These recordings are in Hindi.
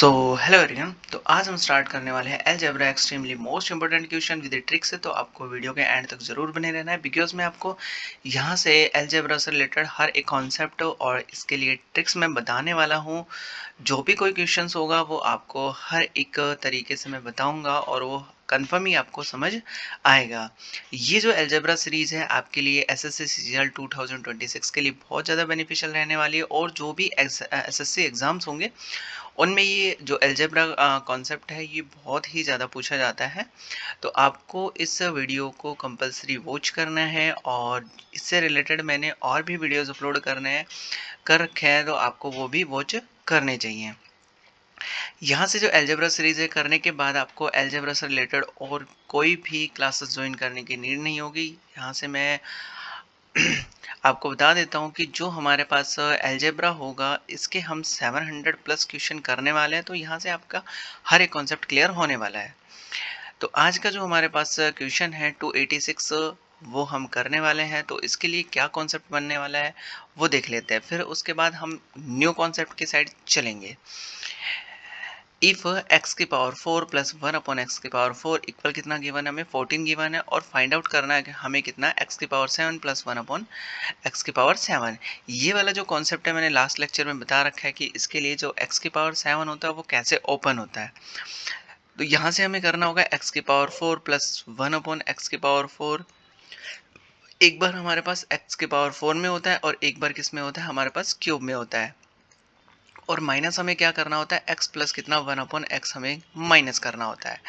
So hello everyone. तो आज हम स्टार्ट करने वाले हैं algebra extremely most important question with trick से। तो आपको वीडियो के एंड तक जरूर बने रहना है बिकॉज मैं आपको यहाँ से अलजेब्रा से रिलेटेड हर एक कॉन्सेप्ट और इसके लिए ट्रिक्स मैं बताने वाला हूँ। जो भी कोई क्वेश्चंस होगा वो आपको हर एक तरीके से मैं बताऊंगा और वो कंफर्म ही आपको समझ आएगा। ये जो अलजेब्रा सीरीज है आपके लिए एसएससी सीजीएल 2026 के लिए बहुत ज़्यादा बेनिफिशियल रहने वाली है और जो भी एसएससी एग्जाम्स होंगे उनमें ये जो अलजेब्रा कॉन्सेप्ट है ये बहुत ही ज़्यादा पूछा जाता है। तो आपको इस वीडियो को कंपलसरी वॉच करना है और इससे रिलेटेड मैंने और भी वीडियोस अपलोड कर रखे हैं तो आपको वो भी वॉच करने चाहिए। यहाँ से जो अलजेब्रा सीरीज है करने के बाद आपको अलजेब्रा से रिलेटेड और कोई भी क्लासेस ज्वाइन करने की नीड नहीं होगी। यहाँ से मैं आपको बता देता हूँ कि जो हमारे पास अलजेब्रा होगा इसके हम 700 प्लस क्वेश्चन करने वाले हैं। तो यहाँ से आपका हर एक कॉन्सेप्ट क्लियर होने वाला है। तो आज का जो हमारे पास क्वेश्चन है 286 वो हम करने वाले हैं। तो इसके लिए क्या कॉन्सेप्ट बनने वाला है वो देख लेते हैं, फिर उसके बाद हम न्यू कॉन्सेप्ट की साइड चलेंगे। इफ एक्स की पावर 4 प्लस 1 अपॉन एक्स की पावर 4 इक्वल कितना गिवन है, हमें 14 गिवन है और फाइंड आउट करना है कि हमें कितना एक्स की पावर 7 प्लस 1 अपॉन एक्स की पावर 7। ये वाला जो कॉन्सेप्ट है मैंने लास्ट लेक्चर में बता रखा है कि इसके लिए जो एक्स की पावर 7 होता है वो कैसे ओपन होता है। तो यहाँ से हमें करना होगा एक्स की पावर 4 प्लस 1 अपॉन एक्स की पावर 4। एक बार हमारे पास एक्स की पावर 4 में होता है और एक बार किस में होता है, हमारे पास क्यूब में होता है। और माइनस हमें क्या करना होता है, एक्स प्लस कितना 1 अपॉन एक्स हमें माइनस करना होता है।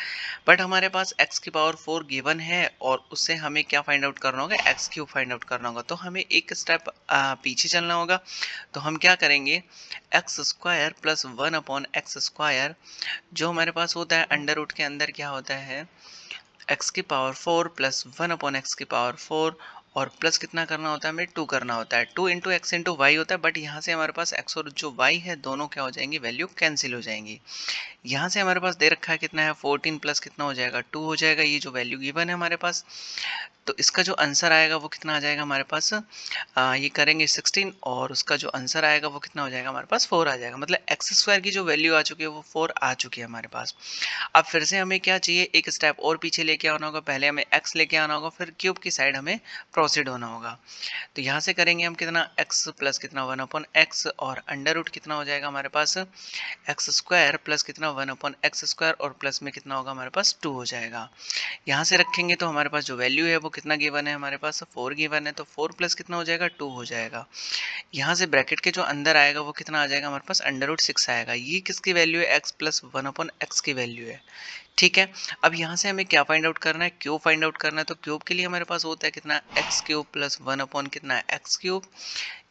बट हमारे पास एक्स की पावर 4 गिवन है और उससे हमें क्या फाइंड आउट करना होगा, एक्स क्यूब फाइंड आउट करना होगा। तो हमें एक स्टेप पीछे चलना होगा। तो हम क्या करेंगे, x square plus 1 upon x square जो हमारे पास होता है अंडर रूट के अंदर क्या होता है, एक्स की पावर 4 प्लस 1 अपॉन एक्स की पावर 4 और प्लस कितना करना होता है, हमें 2 करना होता है। 2 इंटू एक्स इंटू वाई होता है। बट यहाँ से हमारे पास एक्स और जो वाई है दोनों क्या हो जाएंगी, वैल्यू कैंसिल हो जाएंगी। यहाँ से हमारे पास दे रखा है कितना है, 14 प्लस कितना हो जाएगा, 2 हो जाएगा। ये जो वैल्यू गिवन है हमारे पास, तो इसका जो आंसर आएगा वो कितना आ जाएगा हमारे पास, ये करेंगे 16 और उसका जो आंसर आएगा वो कितना हो जाएगा हमारे पास, 4 आ जाएगा। मतलब एक्स स्क्वायर की जो वैल्यू आ चुकी है वो 4 आ चुकी है हमारे पास। अब फिर से हमें क्या चाहिए, एक स्टेप और पीछे लेके आना होगा। पहले हमें एक्स लेके आना होगा, फिर क्यूब की साइड हमें प्रोसीड होना होगा। तो यहाँ से करेंगे हम कितना, एक्स प्लस कितना 1 अपॉन एक्स और अंडर रूट कितना हो जाएगा हमारे पास, एक्स स्क्वायर प्लस कितना 1 अपॉन एक्स स्क्वायर और प्लस में कितना होगा हमारे पास 2 हो जाएगा। यहाँ से रखेंगे तो हमारे पास जो वैल्यू है वो कितना गिवन है, हमारे पास 4 गिवन है। तो 4 प्लस कितना हो जाएगा, 2 हो जाएगा। यहाँ से ब्रैकेट के जो अंदर आएगा वो कितना आ जाएगा हमारे पास, अंडर रूट 6 आएगा। ये किसकी वैल्यू है, एक्स प्लस 1 अपॉन एक्स की वैल्यू है। ठीक है। अब यहाँ से हमें क्या फाइंड आउट करना है, क्यूब फाइंड आउट करना है। तो क्यूब के लिए हमारे पास होता है कितना, एक्स क्यूब प्लस 1 अपॉन कितना एक्स क्यूब।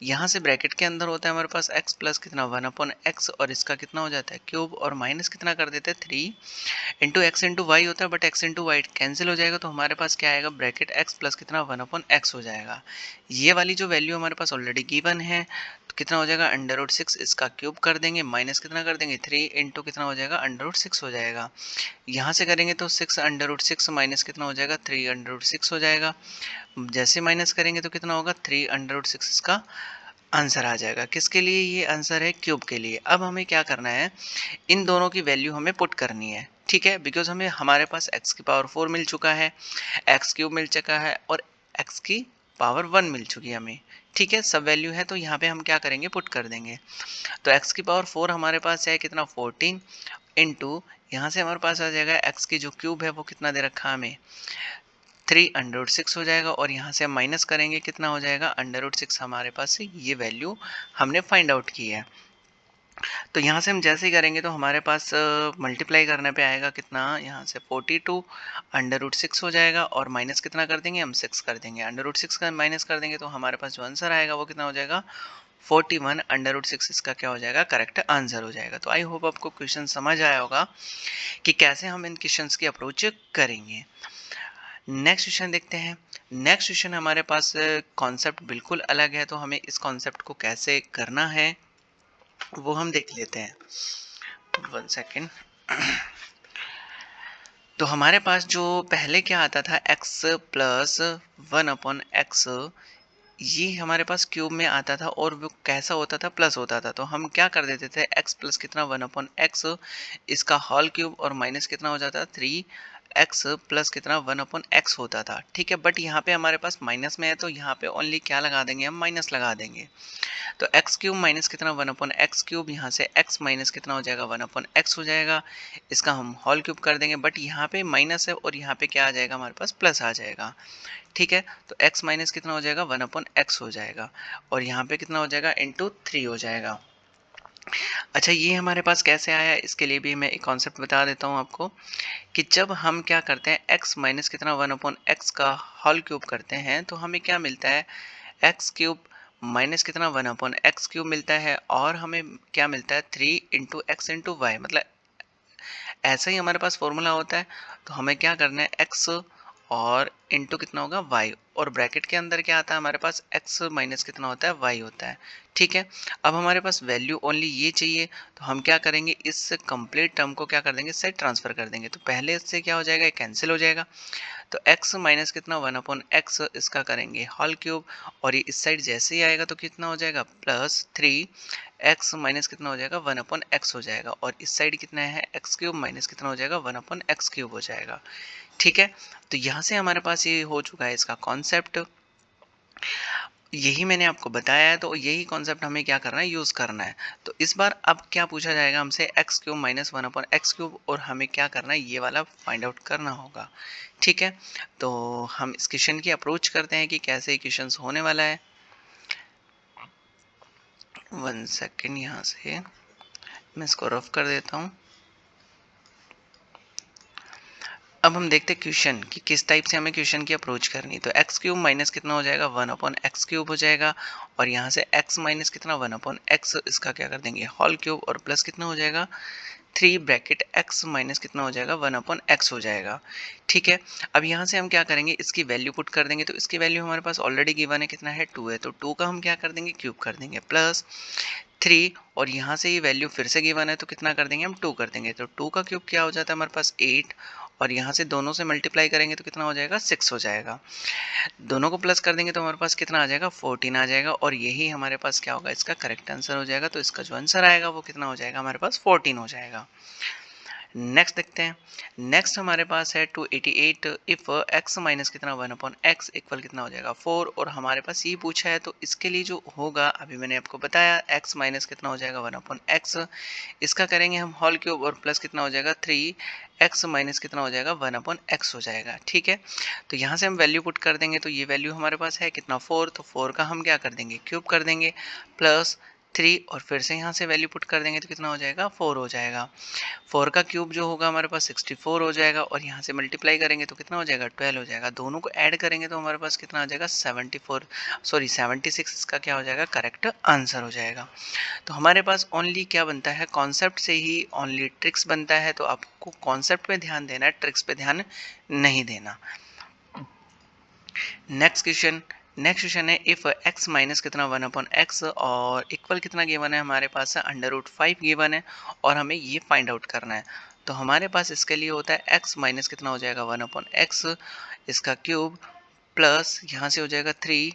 यहाँ से ब्रैकेट के अंदर होता है हमारे पास एक्स प्लस कितना 1 अपॉन एक्स और इसका कितना हो जाता है क्यूब और माइनस कितना कर देते हैं 3 इंटू एक्स इंटू वाई होता है। But X into Y cancel हो जाएगा तो हमारे पास क्या आएगा, ब्रैकेट एक्स प्लस कितना 1 अपॉन एक्स हो जाएगा। ये वाली जो वैल्यू हमारे पास ऑलरेडी गिवन है तो कितना हो जाएगा, अंडर रूट 6 इसका क्यूब कर देंगे, माइनस कितना कर देंगे 3 इंटू कितना हो जाएगा, अंडर रूट 6 हो जाएगा। यहाँ से करेंगे तो 6 अंडर रूट 6 माइनस कितना हो जाएगा, 3 अंडर रूट 6 हो जाएगा। जैसे माइनस करेंगे तो कितना होगा, 3 अंडर रूट 6 इसका आंसर आ जाएगा। किसके लिए, ये आंसर है क्यूब के लिए। अब हमें क्या करना है, इन दोनों की वैल्यू हमें पुट करनी है। ठीक है, बिकॉज हमें हमारे पास एक्स की पावर 4 मिल चुका है, एक्स क्यूब मिल चुका है और एक्स की पावर 1 मिल चुकी है हमें। ठीक है, सब वैल्यू है तो यहाँ पे हम क्या करेंगे, पुट कर देंगे। तो एक्स की पावर 4 हमारे पास है कितना 14 इंटू यहाँ से हमारे पास आ जाएगा एक्स की जो क्यूब है वो कितना दे रखा है हमें 3 अंडर रूट 6 हो जाएगा और यहाँ से हम माइनस करेंगे कितना हो जाएगा, अंडर रूट 6 हमारे पास से ये वैल्यू हमने फाइंड आउट की है। तो यहाँ से हम जैसे ही करेंगे तो हमारे पास मल्टीप्लाई करने पे आएगा कितना, यहाँ से 42 अंडर रूट 6 हो जाएगा और माइनस कितना कर देंगे हम 6 कर देंगे, अंडर रूट 6 का माइनस कर देंगे तो हमारे पास जो आंसर आएगा वो कितना हो जाएगा 41 अंडर रूट 6 इसका क्या हो जाएगा, करेक्ट आंसर हो जाएगा। तो आई होप आपको क्वेश्चन समझ आया होगा कि कैसे हम इन क्वेश्चंस की अप्रोच करेंगे। नेक्स्ट क्वेश्चन देखते हैं। नेक्स्ट क्वेश्चन हमारे पास कॉन्सेप्ट बिल्कुल अलग है, तो हमें इस कॉन्सेप्ट को कैसे करना है वो हम देख लेते हैं। 1 सेकेंड। तो हमारे पास जो पहले क्या आता था, x प्लस 1 अपॉन एक्स ये हमारे पास क्यूब में आता था और वो कैसा होता था, प्लस होता था। तो हम क्या कर देते थे, एक्स प्लस कितना 1/x, इसका होल क्यूब, और माइनस कितना हो जाता, 3x प्लस कितना 1/x होता था। ठीक है, बट यहाँ पे हमारे पास माइनस में है तो यहाँ पे ओनली क्या लगा देंगे, हम माइनस लगा देंगे। तो एक्स क्यूब माइनस कितना 1/x क्यूब, यहाँ से x माइनस कितना हो जाएगा 1/x हो जाएगा। इसका हम होल क्यूब कर देंगे, बट यहाँ पे माइनस है और यहाँ पे क्या आ जाएगा, हमारे पास प्लस आ जाएगा। ठीक है, तो x माइनस कितना हो जाएगा 1/x हो जाएगा, और यहाँ पे कितना हो जाएगा इंटू 3 हो जाएगा। अच्छा, ये हमारे पास कैसे आया, इसके लिए भी मैं एक कॉन्सेप्ट बता देता हूँ आपको, कि जब हम क्या करते हैं x माइनस कितना 1/x का होल क्यूब करते हैं तो हमें क्या मिलता है, एक्स क्यूब माइनस कितना 1/x क्यूब मिलता है, और हमें क्या मिलता है 3 × x × y, मतलब ऐसा ही हमारे पास फॉर्मूला होता है। तो हमें क्या करना है, x और इंटू कितना होगा y, और ब्रैकेट के अंदर क्या आता है हमारे पास, x माइनस कितना होता है y होता है। ठीक है, अब हमारे पास वैल्यू ओनली ये चाहिए, तो हम क्या करेंगे, इस कंप्लीट टर्म को क्या कर देंगे, सेट ट्रांसफर कर देंगे। तो पहले इससे क्या हो जाएगा, कैंसिल हो जाएगा। तो x माइनस कितना 1/x, इसका करेंगे होल क्यूब, और ये इस साइड जैसे ही आएगा तो कितना हो जाएगा, +3x माइनस कितना हो जाएगा 1/x हो जाएगा, और इस साइड कितना है, x क्यूब माइनस कितना हो जाएगा 1/x क्यूब हो जाएगा। ठीक है, तो यहाँ से हमारे पास ये हो चुका है इसका कॉन्सेप्ट। यही मैंने आपको बताया है, तो यही कॉन्सेप्ट हमें क्या करना है, यूज़ करना है। तो इस बार अब क्या पूछा जाएगा हमसे, x cube minus 1/x cube, और हमें क्या करना है, ये वाला फाइंड आउट करना होगा। ठीक है, तो हम इस क्वेश्चन की अप्रोच करते हैं कि कैसे क्वेश्चंस होने वाला है। 1 सेकेंड, यहाँ से मैं इसको रफ कर देता हूँ। अब हम देखते हैं क्वेश्चन कि किस टाइप से हमें क्वेश्चन की अप्रोच करनी है। तो एक्स क्यूब माइनस कितना हो जाएगा 1/x क्यूब हो जाएगा, और यहाँ से x माइनस कितना 1/x, इसका क्या कर देंगे होल क्यूब, और प्लस कितना हो जाएगा 3 ब्रैकेट x माइनस कितना हो जाएगा 1/x हो जाएगा। ठीक है, अब यहाँ से हम क्या करेंगे, इसकी वैल्यू पुट कर देंगे। तो इसकी वैल्यू हमारे पास ऑलरेडी गिवन है, कितना है 2 है, तो 2 का हम क्या कर देंगे, क्यूब कर देंगे, प्लस 3, और यहाँ से ये वैल्यू फिर से गिवन है तो कितना कर देंगे, हम 2 कर देंगे। तो 2 का क्यूब क्या हो जाता है हमारे पास 8, और यहाँ से दोनों से मल्टीप्लाई करेंगे तो कितना हो जाएगा 6 हो जाएगा। दोनों को प्लस कर देंगे तो हमारे पास कितना आ जाएगा 14 आ जाएगा, और यही हमारे पास क्या होगा, इसका करेक्ट आंसर हो जाएगा। तो इसका जो आंसर आएगा वो कितना हो जाएगा, हमारे पास 14 हो जाएगा। नेक्स्ट देखते हैं। नेक्स्ट हमारे पास है 288, इफ x माइनस कितना 1/x इक्वल कितना हो जाएगा 4, और हमारे पास ये पूछा है। तो इसके लिए जो होगा, अभी मैंने आपको बताया, x माइनस कितना हो जाएगा 1/x, इसका करेंगे हम होल क्यूब, और प्लस कितना हो जाएगा 3x माइनस कितना हो जाएगा 1/x हो जाएगा। ठीक है, तो यहाँ से हम वैल्यू पुट कर देंगे। तो ये वैल्यू हमारे पास है कितना 4, तो 4 का हम क्या कर देंगे, क्यूब कर देंगे, प्लस 3, और फिर से यहाँ से वैल्यू पुट कर देंगे तो कितना हो जाएगा 4 हो जाएगा। 4 का क्यूब जो होगा हमारे पास 64 हो जाएगा, और यहाँ से मल्टीप्लाई करेंगे तो कितना हो जाएगा 12 हो जाएगा। दोनों को ऐड करेंगे तो हमारे पास कितना आ जाएगा 76, इसका क्या हो जाएगा, करेक्ट आंसर हो जाएगा। तो हमारे पास ओनली क्या बनता है, कॉन्सेप्ट से ही ओनली ट्रिक्स बनता है। तो आपको कॉन्सेप्ट पे ध्यान देना है, ट्रिक्स पे ध्यान नहीं देना। नेक्स्ट क्वेश्चन है, इफ x माइनस कितना 1/x, और इक्वल कितना गिवन है हमारे पास है √5 गिवन है, और हमें ये फाइंड आउट करना है। तो हमारे पास इसके लिए होता है x माइनस कितना हो जाएगा 1/x, इसका क्यूब, प्लस यहाँ से हो जाएगा 3,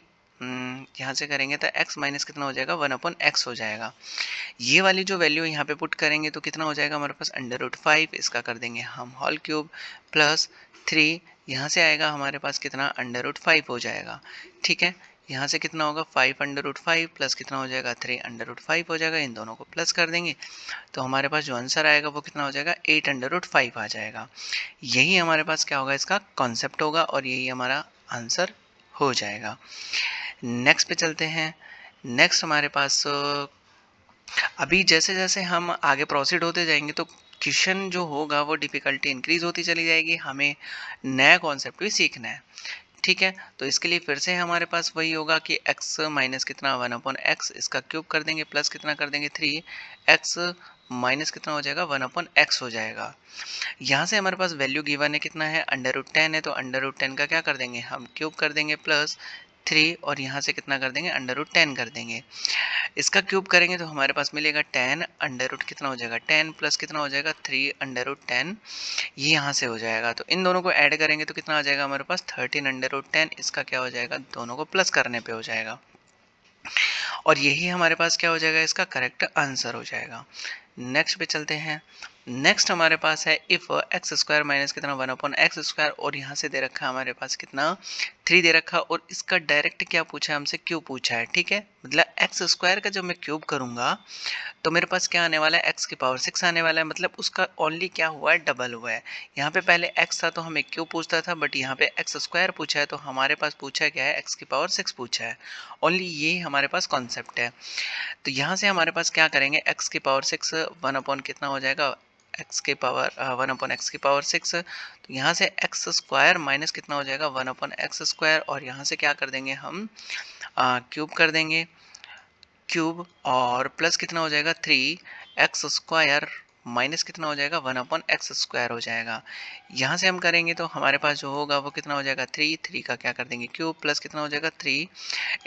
यहाँ से करेंगे तो x माइनस कितना हो जाएगा 1/x हो जाएगा। ये वाली जो वैल्यू यहाँ पे पुट करेंगे तो कितना हो जाएगा हमारे पास √5, इसका कर देंगे हम होल क्यूब, प्लस 3, यहाँ से आएगा हमारे पास कितना √5 हो जाएगा। ठीक है, यहाँ से कितना होगा 5 √5, प्लस कितना हो जाएगा 3 √5 हो जाएगा। इन दोनों को प्लस कर देंगे तो हमारे पास जो आंसर आएगा वो कितना हो जाएगा 8 √5 आ जाएगा। यही हमारे पास क्या होगा, इसका कॉन्सेप्ट होगा, और यही हमारा आंसर हो जाएगा। नेक्स्ट पे चलते हैं। नेक्स्ट हमारे पास अभी जैसे जैसे हम आगे प्रोसीड होते जाएंगे तो क्वेश्चन जो होगा वो डिफ़िकल्टी इंक्रीज होती चली जाएगी, हमें नया कॉन्सेप्ट भी सीखना है। ठीक है, तो इसके लिए फिर से हमारे पास वही होगा कि x माइनस कितना 1/x, इसका क्यूब कर देंगे, प्लस कितना कर देंगे 3x माइनस कितना हो जाएगा 1/x हो जाएगा। यहाँ से हमारे पास वैल्यू गिवन है कितना है √10 है, तो √10 का क्या कर देंगे हम क्यूब कर देंगे, प्लस 3 और यहाँ से कितना कर देंगे अंडर रूट 10 कर देंगे। इसका क्यूब करेंगे तो हमारे पास मिलेगा 10 अंडर रूट कितना हो जाएगा 10 प्लस कितना हो जाएगा 3 अंडर रूट 10, ये यहाँ से हो जाएगा। तो इन दोनों को ऐड करेंगे तो कितना आ जाएगा हमारे पास 13 अंडर रूट 10, इसका क्या हो जाएगा दोनों को प्लस करने पे हो जाएगा और यही हमारे पास क्या हो जाएगा इसका करेक्ट आंसर हो जाएगा। नेक्स्ट पे चलते हैं। नेक्स्ट हमारे पास है इफ एक्स स्क्वायर माइनस कितना 1/x² और यहाँ से दे रखा है हमारे पास कितना 3 दे रखा और इसका डायरेक्ट क्या पूछा है हमसे क्यूब पूछा है। ठीक है, मतलब एक्स स्क्वायर का जब मैं क्यूब करूँगा तो मेरे पास क्या आने वाला है x की पावर 6 आने वाला है, मतलब उसका ओनली क्या हुआ है डबल हुआ है। यहाँ पे पहले x था तो हमें क्यूब पूछता था, बट यहाँ पे एक्स स्क्वायर पूछा है तो हमारे पास पूछा क्या है x की पावर 6 पूछा है। ओनली ये हमारे पास कॉन्सेप्ट है। तो यहाँ से हमारे पास क्या करेंगे x की पावर 6 1 अपॉन कितना हो जाएगा x की पावर 1 अपॉन x की पावर 6, तो यहाँ से एक्स स्क्वायर माइनस कितना हो जाएगा 1 अपॉन एक्स स्क्वायर और यहाँ से क्या कर देंगे हम क्यूब कर देंगे क्यूब और प्लस कितना हो जाएगा 3x स्क्वायर माइनस कितना हो जाएगा 1 अपॉन एक्स स्क्वायर हो जाएगा। यहाँ से हम करेंगे तो हमारे पास जो होगा वो कितना हो जाएगा 3 का क्या कर देंगे क्यूब प्लस कितना हो जाएगा 3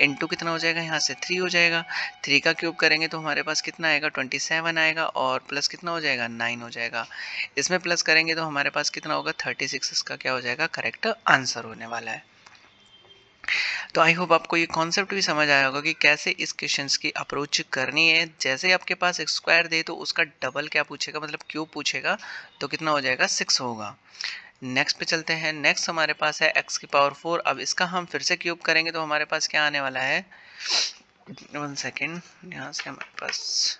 इंटू कितना हो जाएगा यहाँ से 3 हो जाएगा। 3 का क्यूब करेंगे तो हमारे पास कितना आएगा 27 आएगा और प्लस कितना हो जाएगा 9 हो जाएगा। इसमें प्लस करेंगे तो हमारे पास कितना होगा 36, इसका क्या हो जाएगा करेक्ट आंसर होने वाला है। तो आई होप आपको ये कॉन्सेप्ट भी समझ आया होगा कि कैसे इस क्वेश्चंस की अप्रोच करनी है। जैसे ही आपके पास एक स्क्वायर दे तो उसका डबल क्या पूछेगा मतलब क्यूब पूछेगा तो कितना हो जाएगा 6 होगा। नेक्स्ट पे चलते हैं। नेक्स्ट हमारे पास है x की पावर 4। अब इसका हम फिर से क्यूब करेंगे तो हमारे पास क्या आने वाला है 1 सेकेंड, यहाँ से हमारे पास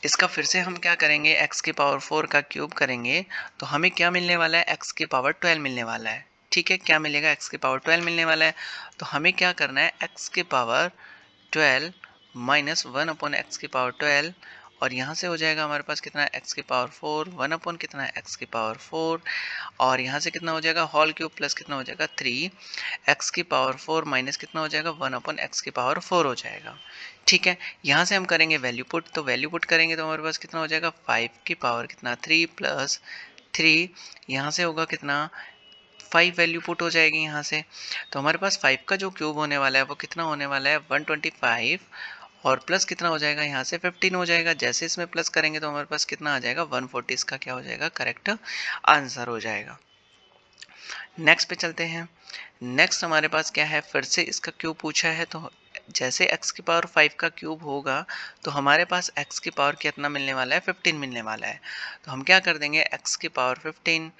इसका फिर से हम क्या करेंगे x की पावर 4 का क्यूब करेंगे तो हमें क्या मिलने वाला है x की पावर 12 मिलने वाला है। ठीक है, क्या मिलेगा x की पावर 12 मिलने वाला है। तो हमें क्या करना है x की पावर 12 माइनस 1 अपॉन एक्स की पावर 12 और यहाँ से हो जाएगा हमारे पास कितना है x की पावर 4 1 अपॉन कितना है x की पावर 4 और यहाँ से कितना हो जाएगा होल क्यूब प्लस कितना हो जाएगा 3 x की पावर 4 माइनस कितना हो जाएगा 1 अपॉन एक्स की पावर 4 हो जाएगा। ठीक है, यहाँ से हम करेंगे वैल्यू पुट, तो वैल्यू पुट करेंगे तो हमारे पास कितना हो जाएगा 5 की पावर कितना 3 प्लस 3, यहाँ से होगा कितना 5 वैल्यू पुट हो जाएगी यहाँ से। तो हमारे पास 5 का जो क्यूब होने वाला है वो कितना होने वाला है 125 और प्लस कितना हो जाएगा यहाँ से 15 हो जाएगा। जैसे इसमें प्लस करेंगे तो हमारे पास कितना आ जाएगा 140, इसका क्या हो जाएगा करेक्ट आंसर हो जाएगा। नेक्स्ट पे चलते हैं। नेक्स्ट हमारे पास क्या है फिर से इसका क्यूब पूछा है तो जैसे x की पावर 5 का क्यूब होगा तो हमारे पास x की पावर कितना मिलने वाला है 15 मिलने वाला है। तो हम क्या कर देंगे x की पावर 15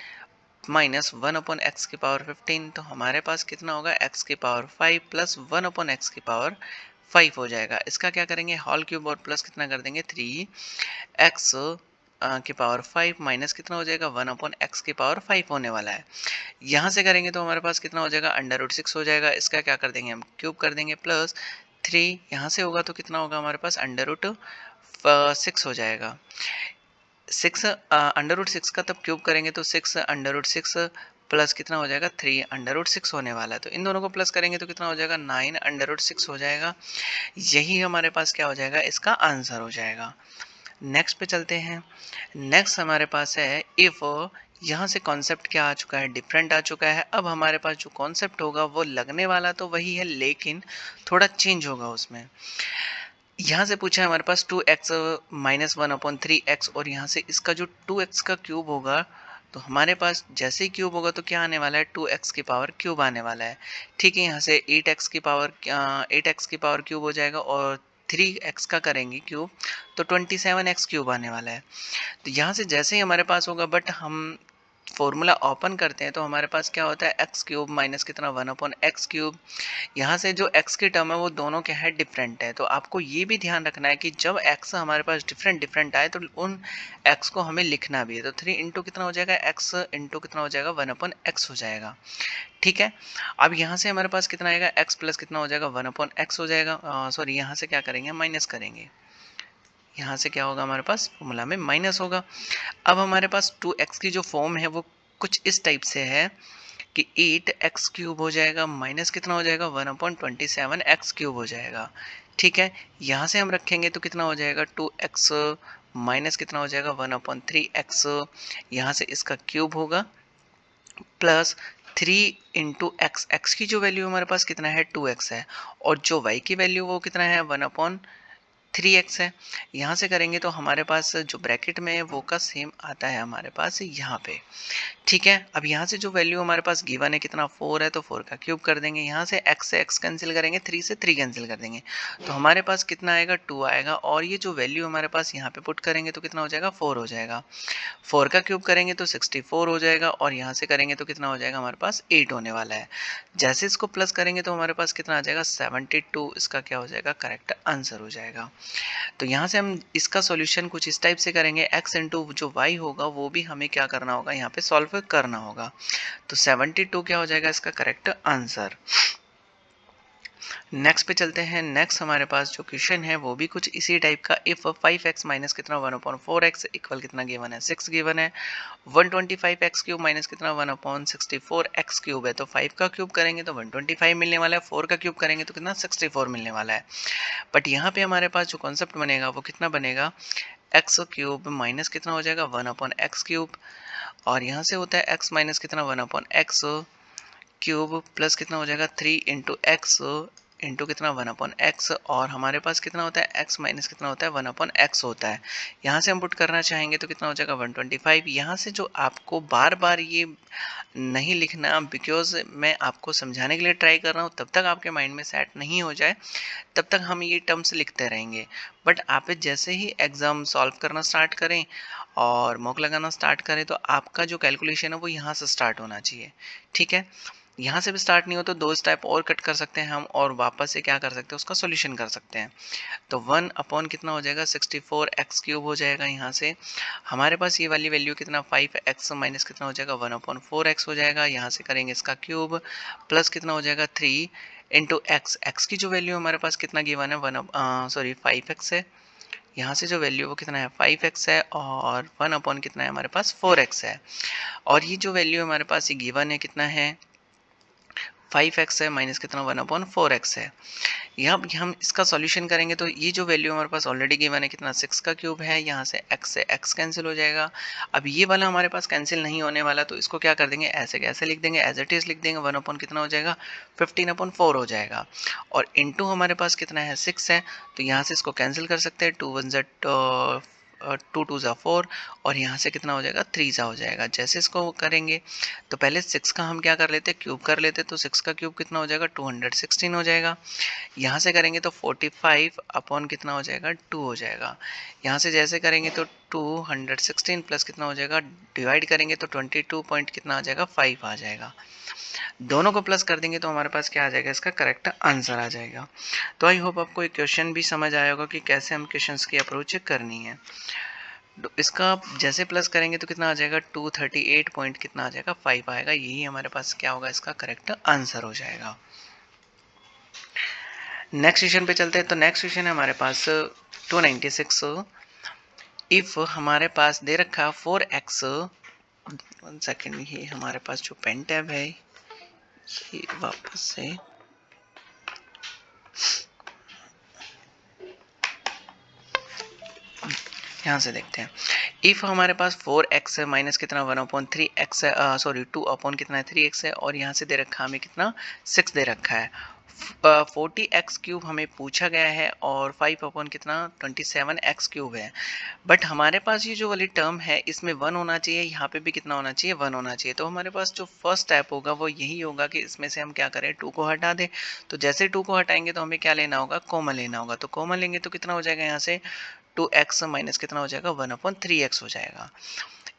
माइनस 1 अपॉन एक्स की पावर 15, तो हमारे पास कितना होगा x की पावर 5 प्लस 1 अपॉन एक्स की पावर 5 हो जाएगा। इसका क्या करेंगे होल क्यूब और प्लस कितना कर देंगे 3x की पावर 5 माइनस कितना हो जाएगा 1 अपॉन एक्स की पावर 5 होने वाला है। यहाँ से करेंगे तो हमारे पास कितना हो जाएगा अंडर रूट 6 हो जाएगा। इसका क्या कर देंगे हम क्यूब कर देंगे प्लस 3, यहाँ से होगा तो कितना होगा हमारे पास अंडर रूट 6 हो जाएगा। 6 अंडर रूट 6 का तब क्यूब करेंगे तो 6 अंडर रूट 6 प्लस कितना हो जाएगा 3 अंडर रूट 6 होने वाला है। तो इन दोनों को प्लस करेंगे तो कितना हो जाएगा 9 अंडर रूट 6 हो जाएगा। यही हमारे पास क्या हो जाएगा इसका आंसर हो जाएगा। नेक्स्ट पे चलते हैं। नेक्स्ट हमारे पास है इफ, यहाँ से कॉन्सेप्ट क्या आ चुका है डिफरेंट आ चुका है। अब हमारे पास जो कॉन्सेप्ट होगा वो लगने वाला तो वही है लेकिन थोड़ा चेंज होगा उसमें। यहाँ से पूछा है हमारे पास 2x माइनस 1 अपॉन 3x और यहाँ से इसका जो 2x का क्यूब होगा तो हमारे पास जैसे ही क्यूब होगा तो क्या आने वाला है 2x की पावर क्यूब आने वाला है। ठीक है, यहाँ से 8x की पावर क्यूब हो जाएगा और 3x का करेंगे क्यूब तो 27x क्यूब आने वाला है। तो यहाँ से जैसे ही हमारे पास होगा बट हम फॉर्मूला ओपन करते हैं तो हमारे पास क्या होता है एक्स क्यूब माइनस कितना 1 अपॉन एक्स क्यूब। यहाँ से जो x की टर्म है वो दोनों क्या है डिफरेंट है। तो आपको ये भी ध्यान रखना है कि जब x हमारे पास डिफरेंट आए तो उन x को हमें लिखना भी है। तो 3 इंटू कितना हो जाएगा x इंटू कितना हो जाएगा 1 अपॉन एक्स हो जाएगा। ठीक है, अब यहाँ से हमारे पास कितना आएगा x प्लस कितना हो जाएगा 1 अपॉन एक्स हो जाएगा। सॉरी, यहाँ से क्या करेंगे माइनस करेंगे, यहाँ से क्या होगा हमारे पास फॉर्मूला में माइनस होगा। अब हमारे पास 2x की जो फॉर्म है वो कुछ इस टाइप से है कि 8x क्यूब हो जाएगा माइनस कितना हो जाएगा 1/27x क्यूब हो जाएगा। ठीक है, यहाँ से हम रखेंगे तो कितना हो जाएगा 2x माइनस कितना हो जाएगा 1/3x, यहाँ से इसका क्यूब होगा प्लस 3 × x की जो वैल्यू हमारे पास कितना है 2x है, और जो y की वैल्यू वो कितना है 1/3x है। यहाँ से करेंगे तो हमारे पास जो ब्रैकेट में है वो का सेम आता है हमारे पास यहाँ पे। ठीक है, अब यहाँ से जो वैल्यू हमारे पास गिवन है कितना 4 है, तो 4 का क्यूब कर देंगे। यहाँ से x कैंसिल करेंगे, 3 से 3 कैंसिल कर देंगे, तो हमारे पास कितना आएगा 2 आएगा। और ये जो वैल्यू हमारे पास यहाँ पे पुट करेंगे तो कितना हो जाएगा 4 हो जाएगा। 4 का क्यूब करेंगे तो 64 हो जाएगा, और यहाँ से करेंगे तो कितना हो जाएगा हमारे पास 8 होने वाला है। जैसे इसको प्लस करेंगे तो हमारे पास कितना आ जाएगा 72, इसका क्या हो जाएगा करेक्ट आंसर हो जाएगा। तो यहाँ से हम इसका सॉल्यूशन कुछ इस टाइप से करेंगे, x इंटू जो y होगा वो भी हमें क्या करना होगा यहाँ पे सॉल्व करना होगा। तो 72 क्या हो जाएगा इसका करेक्ट आंसर। नेक्स्ट पे चलते हैं। नेक्स्ट हमारे पास जो क्वेश्चन है वो भी कुछ इसी टाइप का। इफ 5x माइनस कितना 1/4x इक्वल कितना गिवन है 6 गिवन है। 125x क्यूब माइनस कितना 1/64x क्यूब है, तो 5 का क्यूब करेंगे तो 125 मिलने वाला है, 4 का क्यूब करेंगे तो कितना 64 मिलने वाला है। बट यहाँ पे हमारे पास जो कॉन्सेप्ट बनेगा वो कितना बनेगा x क्यूब माइनस कितना हो जाएगा 1/x क्यूब, और यहाँ से होता है x माइनस कितना 1/x क्यूब प्लस कितना हो जाएगा 3 × x इंटू कितना 1/x, और हमारे पास कितना होता है x माइनस कितना होता है 1/x होता है। यहाँ से हम पुट करना चाहेंगे तो कितना हो जाएगा 125। यहाँ से जो आपको बार बार ये नहीं लिखना, बिकॉज मैं आपको समझाने के लिए ट्राई कर रहा हूँ, तब तक आपके माइंड में सेट नहीं हो जाए तब तक हम ये टर्म्स लिखते रहेंगे। बट आप जैसे ही एग्ज़ाम सॉल्व करना स्टार्ट करें और मॉक लगाना स्टार्ट करें तो आपका जो कैलकुलेशन है वो यहाँ से स्टार्ट होना चाहिए। ठीक है, यहाँ से भी स्टार्ट नहीं हो तो 2 स्टेप और कट कर सकते हैं हम, और वापस से क्या कर सकते हैं उसका सॉल्यूशन कर सकते हैं। तो 1 कितना हो जाएगा 64x क्यूब हो जाएगा। यहाँ से हमारे पास ये वाली वैल्यू कितना 5x माइनस कितना हो जाएगा 1/4x हो जाएगा। यहाँ से करेंगे इसका क्यूब प्लस कितना हो जाएगा 3 × x की जो वैल्यू हमारे पास कितना गिवन है 5x है। यहाँ से जो वैल्यू वो कितना है 5x है, और 1 कितना है हमारे पास 4x है, और ये जो वैल्यू हमारे पास ये गिवन है कितना है 5x है माइनस कितना 1/4x है। यहाँ हम इसका सॉल्यूशन करेंगे तो ये जो वैल्यू हमारे पास ऑलरेडी गिवन है कितना 6 का क्यूब है, यहाँ से x कैंसिल हो जाएगा। अब ये वाला हमारे पास कैंसिल नहीं होने वाला, तो इसको क्या कर देंगे ऐसे कैसे लिख देंगे, एज इट इज लिख देंगे। 1 कितना हो जाएगा 15/4 हो जाएगा, और इंटू हमारे पास कितना है 6 है, तो यहाँ से इसको कैंसिल कर सकते हैं। 2 1 2 2 4, और यहाँ से कितना हो जाएगा 3 हो जाएगा। जैसे इसको करेंगे तो पहले 6 का हम क्या कर लेते हैं क्यूब कर लेते, तो 6 का क्यूब कितना हो जाएगा 216 हो जाएगा। यहाँ से करेंगे तो 45 अपॉन कितना हो जाएगा 2 हो जाएगा। यहाँ से जैसे करेंगे तो 216 प्लस कितना हो जाएगा, डिवाइड करेंगे तो 22 पॉइंट कितना आ जाएगा 5 आ जाएगा। दोनों को प्लस कर देंगे तो हमारे पास क्या आ जाएगा इसका करेक्ट आंसर आ जाएगा। तो आई होप आपको एक क्वेश्चन भी समझ आया होगा कि कैसे हम क्वेश्चंस की अप्रोच करनी है। इसका जैसे प्लस करेंगे तो कितना आ जाएगा 238 पॉइंट कितना आ जाएगा 5 आएगा। यही हमारे पास क्या होगा इसका करेक्ट आंसर हो जाएगा। नेक्स्ट क्वेश्चन पे चलते हैं। तो नेक्स्ट क्वेश्चन है हमारे पास 296। इफ हमारे पास दे रखा 4x 1 सेकेंड, ये हमारे पास जो पेन टैब है ये वापस से यहाँ से देखते हैं। इफ हमारे पास 4x है माइनस कितना 1/3x है, सॉरी 2 कितना है 3x है, और यहाँ से दे रखा हमें कितना 6 दे रखा है। 40x क्यूब हमें पूछा गया है, और 5 कितना 27x क्यूब है। बट हमारे पास ये जो वाली टर्म है इसमें 1 होना चाहिए, यहाँ पे भी कितना होना चाहिए 1 होना चाहिए। तो हमारे पास जो फर्स्ट स्टेप होगा वो यही होगा कि इसमें से हम क्या करें 2 को हटा दें। तो जैसे 2 को हटाएंगे तो हमें क्या लेना होगा कॉमन लेना होगा। तो कॉमन लेंगे तो कितना हो जाएगा यहाँ से 2x माइनस कितना हो जाएगा 1/3x हो जाएगा।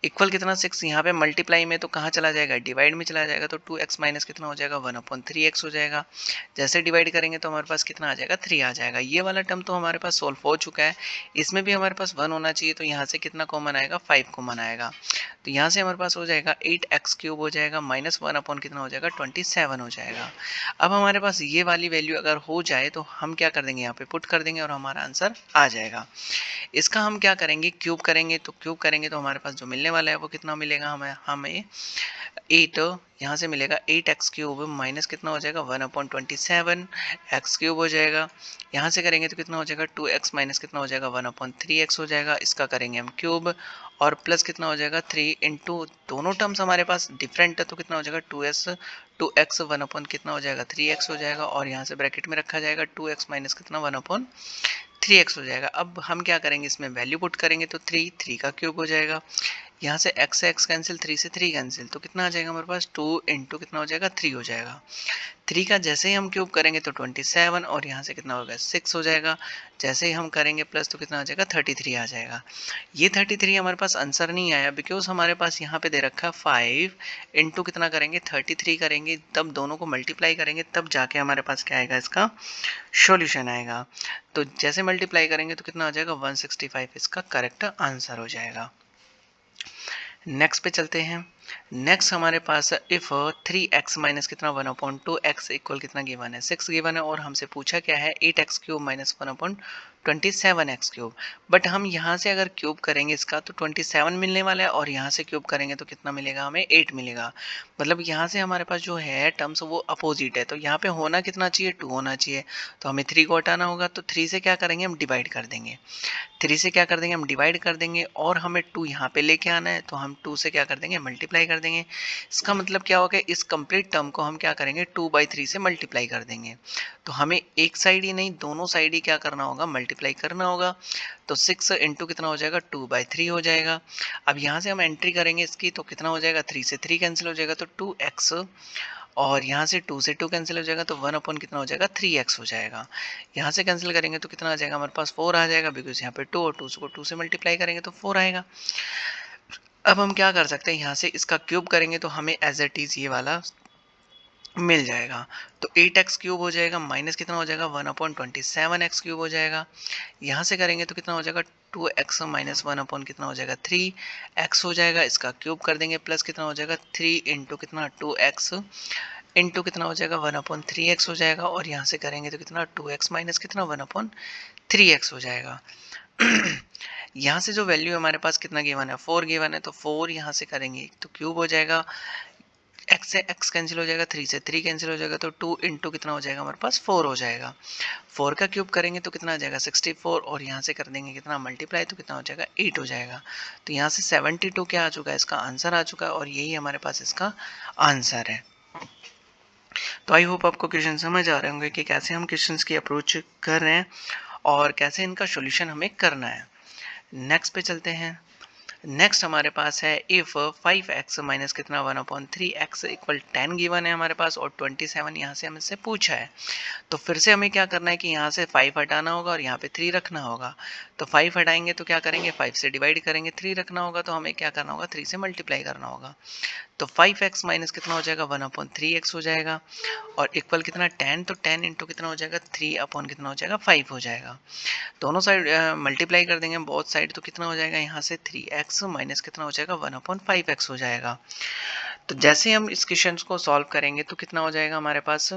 इक्वल कितना 6, यहाँ पे मल्टीप्लाई में तो कहाँ चला जाएगा डिवाइड में चला जाएगा, तो 2x माइनस कितना हो जाएगा 1/3x हो जाएगा। जैसे डिवाइड करेंगे तो हमारे पास कितना आ जाएगा 3 आ जाएगा। ये वाला टर्म तो हमारे पास सोल्व हो चुका है। इसमें भी हमारे पास 1 होना चाहिए, तो यहाँ से कितना कॉमन आएगा 5 कॉमन आएगा। तो यहाँ से हमारे पास हो जाएगा 8x क्यूब हो जाएगा माइनस 1 कितना हो जाएगा 27 हो जाएगा। अब हमारे पास ये वाली वैल्यू अगर हो जाए तो हम क्या कर देंगे यहाँ पे पुट कर देंगे और हमारा आंसर आ जाएगा। इसका हम क्या करेंगे क्यूब करेंगे, तो क्यूब करेंगे तो हमारे पास जो मिलने मिलने वाला है वो कितना मिलेगा हमें 8, यहाँ से मिलेगा 8x³ माइनस कितना हो जाएगा 1/27 x³ हो जाएगा। यहाँ से करेंगे तो कितना हो जाएगा 2x माइनस कितना हो जाएगा 1/3x हो जाएगा। इसका करेंगे हम क्यूब और प्लस कितना हो जाएगा 3 इंटू, दोनों टर्म्स हमारे पास डिफरेंट है तो कितना हो जाएगा 2x 1 कितना हो जाएगा 3x हो जाएगा। और यहाँ से ब्रैकेट में रखा जाएगा 2x माइनस कितना 1/3x हो जाएगा। अब हम क्या करेंगे, इसमें वैल्यू पुट करेंगे तो 3 का क्यूब हो जाएगा। यहाँ से x से x कैंसिल, 3 से 3 कैंसिल, तो कितना आ जाएगा हमारे पास 2 इंटू कितना हो जाएगा 3 हो जाएगा। 3 का जैसे ही हम क्यूब करेंगे तो 27 और यहाँ से कितना होगा 6 हो जाएगा। जैसे ही हम करेंगे प्लस तो कितना आ जाएगा 33 आ जाएगा। ये 33 हमारे पास आंसर नहीं आया बिकॉज हमारे पास यहाँ पे दे रखा है 5 इंटू कितना करेंगे 33 करेंगे, तब दोनों को मल्टीप्लाई करेंगे तब जाके हमारे पास क्या आएगा, इसका सॉल्यूशन आएगा। तो जैसे मल्टीप्लाई करेंगे तो कितना आ जाएगा 165 इसका करेक्ट आंसर हो जाएगा। नेक्स्ट पे चलते हैं। नेक्स्ट हमारे पास इफ 3x माइनस कितना 1/2x इक्वल कितना गिवन है 6 गिवन है और हमसे पूछा क्या है 8x³ माइनस 1/27x³। बट हम यहाँ से अगर क्यूब करेंगे इसका तो 27 मिलने वाला है और यहाँ से क्यूब करेंगे तो कितना मिलेगा हमें 8 मिलेगा। मतलब यहाँ से हमारे पास जो है टर्म्स वो अपोजिट है, तो यहाँ पे होना कितना चाहिए 2 होना चाहिए। तो हमें 3 को हटाना होगा तो 3 से क्या करेंगे हम डिवाइड कर देंगे। 3 से क्या कर देंगे हम डिवाइड कर देंगे और हमें 2 यहाँ पे लेके आना है तो हम 2 से क्या कर देंगे मल्टीप्लाई कर देंगे। इसका मतलब क्या होगा, इस कंप्लीट टर्म को हम क्या करेंगे 2/3 से मल्टीप्लाई कर देंगे। तो हमें एक साइड ही नहीं दोनों साइड ही क्या करना होगा मल्टीप्लाई करना होगा। तो 6 इंटू कितना हो जाएगा 2/3 हो जाएगा। अब यहाँ से हम एंट्री करेंगे इसकी तो कितना हो जाएगा 3 से 3 कैंसिल हो जाएगा तो 2x और यहाँ से 2 से 2 कैंसिल हो जाएगा तो 1 कितना हो जाएगा 3x हो जाएगा। यहाँ से कैंसिल करेंगे तो कितना आ जाएगा हमारे पास 4 आ जाएगा बिकॉज यहाँ पे 2 और 2 को 2 से मल्टीप्लाई करेंगे तो 4 आएगा। अब हम क्या कर सकते हैं, यहाँ से इसका क्यूब करेंगे तो हमें एज इट इज ये वाला मिल जाएगा। तो 8x³ हो जाएगा माइनस कितना हो जाएगा 1/27x³ हो जाएगा। यहाँ से करेंगे तो कितना हो जाएगा 2x माइनस 1 कितना हो जाएगा 3x हो जाएगा। इसका क्यूब कर देंगे प्लस कितना हो जाएगा 3 इंटू कितना 2x इंटू कितना हो जाएगा 1/3x हो जाएगा। और यहाँ से करेंगे तो कितना 2x माइनस कितना 1/3x हो जाएगा। यहाँ से जो वैल्यू हमारे पास कितना गिवन है 4 गिवन है तो 4 यहाँ से करेंगे तो क्यूब हो जाएगा, x से x कैंसिल हो जाएगा 3 से 3 कैंसिल हो जाएगा तो 2 इंटू कितना हो जाएगा हमारे पास 4 हो जाएगा। 4 का क्यूब करेंगे तो कितना आ जाएगा 64 और यहाँ से कर देंगे कितना मल्टीप्लाई तो कितना हो जाएगा 8 हो जाएगा। तो यहाँ से 72 क्या आ चुका है, इसका आंसर आ चुका है और यही हमारे पास इसका आंसर है। तो आई होप आपको क्वेश्चन समझ आ रहे होंगे कि कैसे हम क्वेश्चंस की अप्रोच कर रहे हैं और कैसे इनका सॉल्यूशन हमें करना है। नेक्स्ट पे चलते हैं। नेक्स्ट हमारे पास है इफ 5x माइनस कितना 1/3x इक्वल 10 गिवन है हमारे पास और 27 यहाँ से हमसे पूछा है। तो फिर से हमें क्या करना है कि यहाँ से 5 हटाना होगा और यहाँ पे 3 रखना होगा। तो 5 हटाएंगे तो क्या करेंगे 5 से डिवाइड करेंगे, 3 रखना होगा तो हमें क्या करना होगा 3 से मल्टीप्लाई करना होगा। तो 5x माइनस कितना हो जाएगा 1/3x हो जाएगा और इक्वल कितना 10, तो 10 इंटू कितना हो जाएगा 3 कितना हो जाएगा 5 हो जाएगा। दोनों साइड मल्टीप्लाई कर देंगे बोथ साइड तो कितना हो जाएगा यहाँ से 3x माइनस कितना हो जाएगा 1/5x हो जाएगा। तो जैसे हम इस क्वेश्चन को सॉल्व करेंगे तो कितना हो जाएगा हमारे पास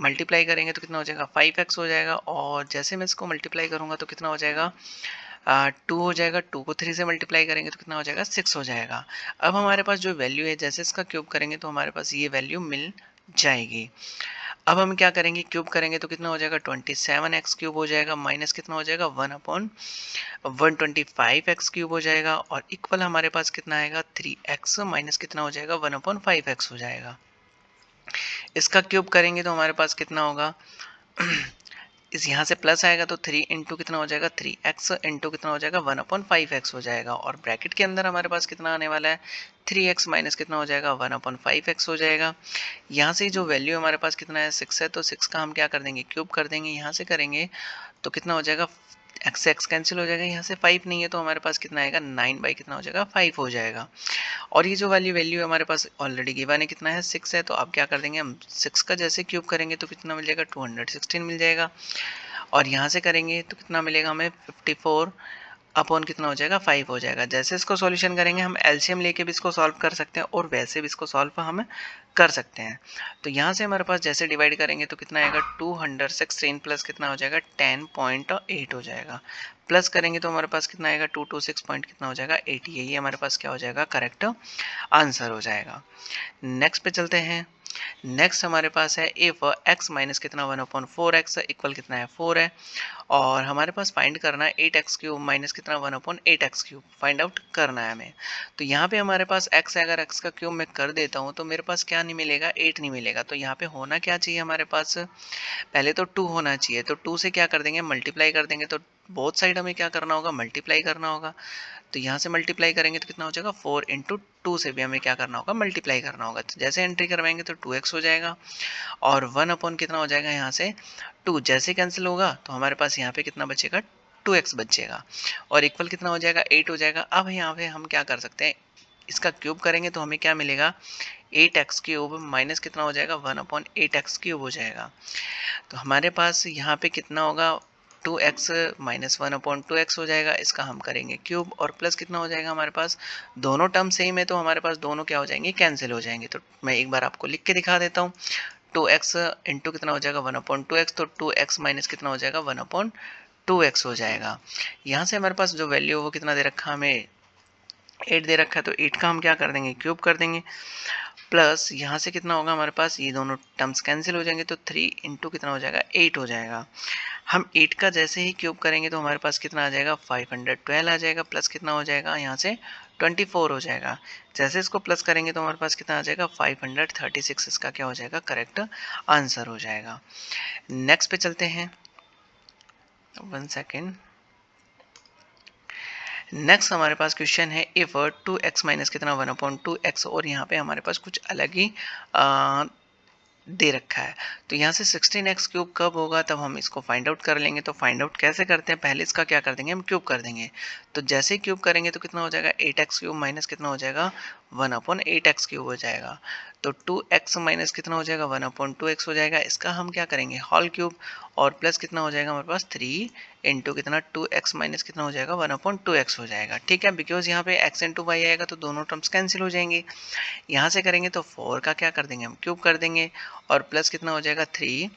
मल्टीप्लाई करेंगे तो कितना हो जाएगा 5x हो जाएगा और जैसे मैं इसको मल्टीप्लाई करूँगा तो कितना हो जाएगा 2 हो जाएगा। 2 को 3 से मल्टीप्लाई करेंगे तो कितना हो जाएगा 6 हो जाएगा। अब हमारे पास जो वैल्यू है जैसे इसका क्यूब करेंगे तो हमारे पास ये वैल्यू मिल जाएगी। अब हम क्या करेंगे क्यूब करेंगे तो कितना हो जाएगा 27x³ हो जाएगा माइनस कितना हो जाएगा 1/125x³ हो जाएगा और इक्वल हमारे पास कितना आएगा 3x माइनस कितना हो जाएगा 1/5x हो जाएगा। इसका क्यूब करेंगे तो हमारे पास कितना होगा इस यहाँ से प्लस आएगा तो 3 इंटू कितना हो जाएगा 3x इंटू कितना हो जाएगा 1/5x हो जाएगा और ब्रैकेट के अंदर हमारे पास कितना आने वाला है 3x माइनस कितना हो जाएगा 1/5x हो जाएगा। यहाँ से जो वैल्यू हमारे पास कितना है 6 है तो 6 का हम क्या कर देंगे क्यूब कर देंगे। यहाँ से करेंगे तो कितना हो जाएगा x से x कैंसिल हो जाएगा, यहाँ से 5 नहीं है तो हमारे पास कितना आएगा 9 कितना हो जाएगा 5 हो जाएगा। और ये जो वाली वैल्यू हमारे पास ऑलरेडी गिवन है कितना है 6 है तो अब क्या कर देंगे हम 6 का जैसे क्यूब करेंगे तो कितना मिल जाएगा 216 मिल जाएगा और यहाँ से करेंगे तो कितना मिलेगा हमें 54 अपॉन कितना हो जाएगा 5 हो जाएगा। जैसे इसको सॉल्यूशन करेंगे हम एलसीएम लेके भी इसको सॉल्व कर सकते हैं और वैसे भी इसको सॉल्व हम कर सकते हैं। तो यहाँ से हमारे पास जैसे डिवाइड करेंगे तो कितना आएगा 216 प्लस कितना हो जाएगा 10.8 हो जाएगा। प्लस करेंगे तो हमारे पास कितना आएगा 226 पॉइंट कितना हो जाएगा 80। यही हमारे पास क्या हो जाएगा करेक्ट आंसर हो जाएगा। नेक्स्ट पे चलते हैं। नेक्स्ट हमारे पास है इफ x माइनस कितना 1/4x इक्वल कितना है 4 है और हमारे पास फाइंड करना है 8x क्यूब माइनस कितना 1/8x क्यूब फाइंड आउट करना है हमें। तो यहाँ पे हमारे पास x है, अगर x का क्यूब मैं कर देता हूँ तो मेरे पास क्या नहीं मिलेगा 8 नहीं मिलेगा। तो यहाँ पे होना क्या चाहिए हमारे पास, पहले तो 2 होना चाहिए। तो 2 से क्या कर देंगे मल्टीप्लाई कर देंगे। तो बोथ साइड हमें क्या करना होगा मल्टीप्लाई करना होगा। तो यहाँ से मल्टीप्लाई करेंगे तो कितना हो जाएगा 4 इंटू 2 से भी हमें क्या करना होगा मल्टीप्लाई करना होगा। तो जैसे एंट्री करवाएंगे तो 2x हो जाएगा और 1 अपॉन कितना हो जाएगा यहाँ से 2। जैसे कैंसिल होगा तो हमारे पास यहाँ पे कितना बचेगा 2x बचेगा और इक्वल कितना हो जाएगा 8 हो जाएगा। अब यहाँ पे हम क्या कर सकते हैं, इसका क्यूब करेंगे तो हमें क्या मिलेगा 8x क्यूब माइनस कितना हो जाएगा 1/8x क्यूब हो जाएगा। तो हमारे पास यहाँ पे कितना होगा 2x माइनस 1/2x हो जाएगा। इसका हम करेंगे क्यूब और प्लस कितना हो जाएगा हमारे पास, दोनों टर्म सेम है तो हमारे पास दोनों क्या हो जाएंगे कैंसिल हो जाएंगे। तो मैं एक बार आपको लिख के दिखा देता हूँ। 2x इंटू कितना हो जाएगा 1/2x, तो 2x माइनस कितना हो जाएगा 1/2x हो जाएगा। यहाँ से हमारे पास जो वैल्यू है वो कितना दे रखा हमें 8 दे रखा है। तो 8 का हम क्या कर देंगे क्यूब कर देंगे प्लस यहाँ से कितना होगा हमारे पास, ये दोनों टर्म्स कैंसिल हो जाएंगे तो 3 इंटू कितना हो जाएगा 8 हो जाएगा। हम 8 का जैसे ही क्यूब करेंगे तो हमारे पास कितना आ जाएगा 512 आ जाएगा प्लस कितना हो जाएगा यहाँ से 24 हो जाएगा। जैसे इसको प्लस करेंगे तो हमारे पास कितना आ जाएगा 536। इसका क्या हो जाएगा करेक्ट आंसर हो जाएगा। नेक्स्ट पे चलते हैं, 1 सेकेंड। नेक्स्ट हमारे पास क्वेश्चन है इफ 2x माइनस कितना 1/2x और यहाँ पे हमारे पास कुछ अलग ही दे रखा है। तो यहाँ से 16x क्यूब कब होगा तब हम इसको फाइंड आउट कर लेंगे। तो फाइंड आउट कैसे करते हैं, पहले इसका क्या कर देंगे हम क्यूब कर देंगे। तो जैसे ही क्यूब करेंगे तो कितना हो जाएगा 8x क्यूब माइनस कितना हो जाएगा 1/8x क्यूब हो जाएगा। तो 2x माइनस कितना हो जाएगा 1/2x हो जाएगा। इसका हम क्या करेंगे होल क्यूब और प्लस कितना हो जाएगा हमारे पास 3 इंटू कितना 2x माइनस कितना हो जाएगा 1/2x हो जाएगा। ठीक है, बिकॉज यहाँ पे x इंटू वाई आएगा तो दोनों टर्म्स कैंसिल हो जाएंगे। यहाँ से करेंगे तो 4 का क्या कर देंगे हम क्यूब कर देंगे और प्लस कितना हो जाएगा 3।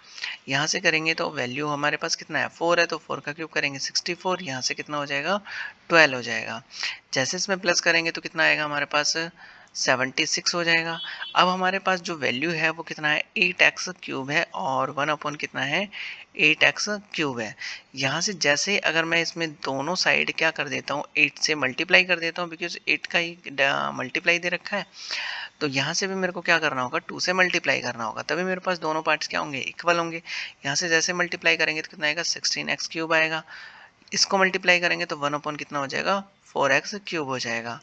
यहाँ से करेंगे तो वैल्यू हमारे पास कितना है 4 है तो 4 का क्यूब करेंगे 64। यहाँ से कितना हो जाएगा 12 हो जाएगा। जैसे इसमें प्लस करेंगे तो कितना आएगा हमारे पास 76 हो जाएगा। अब हमारे पास जो वैल्यू है वो कितना है 8x क्यूब है और 1 अपॉन कितना है 8x क्यूब है। यहाँ से जैसे अगर मैं इसमें दोनों साइड क्या कर देता हूँ 8 से मल्टीप्लाई कर देता हूँ, बिकॉज 8 का ही मल्टीप्लाई दे रखा है। तो यहाँ से भी मेरे को क्या करना होगा 2 से मल्टीप्लाई करना होगा, तभी मेरे पास दोनों पार्ट्स क्या होंगे इक्वल होंगे। यहाँ से जैसे मल्टीप्लाई करेंगे तो कितना आएगा 16x क्यूब आएगा। इसको मल्टीप्लाई करेंगे तो 1 अपॉन कितना हो जाएगा 4x क्यूब हो जाएगा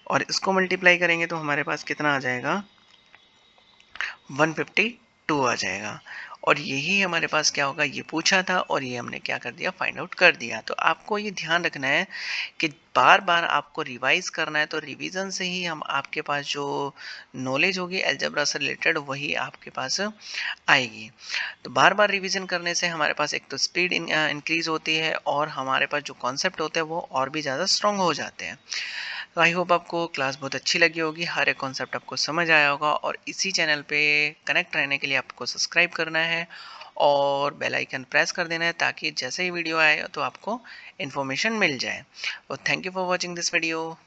और इसको मल्टीप्लाई करेंगे तो हमारे पास कितना आ जाएगा 152 आ जाएगा। और यही हमारे पास क्या होगा, ये पूछा था और ये हमने क्या कर दिया फाइंड आउट कर दिया। तो आपको ये ध्यान रखना है कि बार बार आपको रिवाइज करना है। तो रिवीजन से ही हम आपके पास जो नॉलेज होगी अलजेब्रा से रिलेटेड वही आपके पास आएगी। तो बार बार रिवीजन करने से हमारे पास एक तो स्पीड इंक्रीज होती है और हमारे पास जो कॉन्सेप्ट होते हैं वो और भी ज़्यादा स्ट्रॉन्ग हो जाते हैं। तो आई होप आपको क्लास बहुत अच्छी लगी होगी, हर एक कॉन्सेप्ट आपको समझ आया होगा। और इसी चैनल पे कनेक्ट रहने के लिए आपको सब्सक्राइब करना है और बेल आइकन प्रेस कर देना है ताकि जैसे ही वीडियो आए तो आपको इन्फॉर्मेशन मिल जाए। और thank you for watching this video.